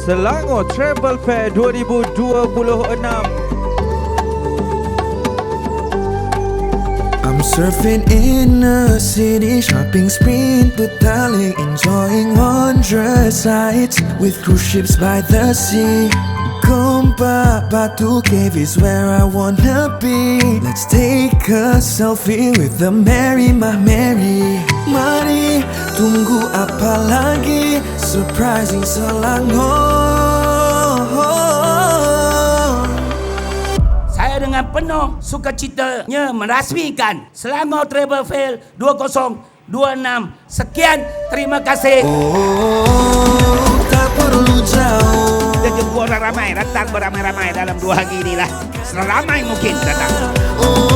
Selangor Travel Fair 2026. I'm surfing in a city, shopping spree, Petaling, enjoying wondrous sights with cruise ships by the sea. Gompa Batu Cave is where I wanna be. Let's take a selfie with the Mary Mary. Mari, tunggu apa lagi? Surprising Selangor. Saya dengan penuh sukacitanya merasmikan Selangor Travel Fair 2026. Sekian, terima kasih. Oh, tak perlu jauh. Kita jemput orang ramai, datang beramai-ramai dalam 2 hari inilah. Seramai mungkin datang. Oh,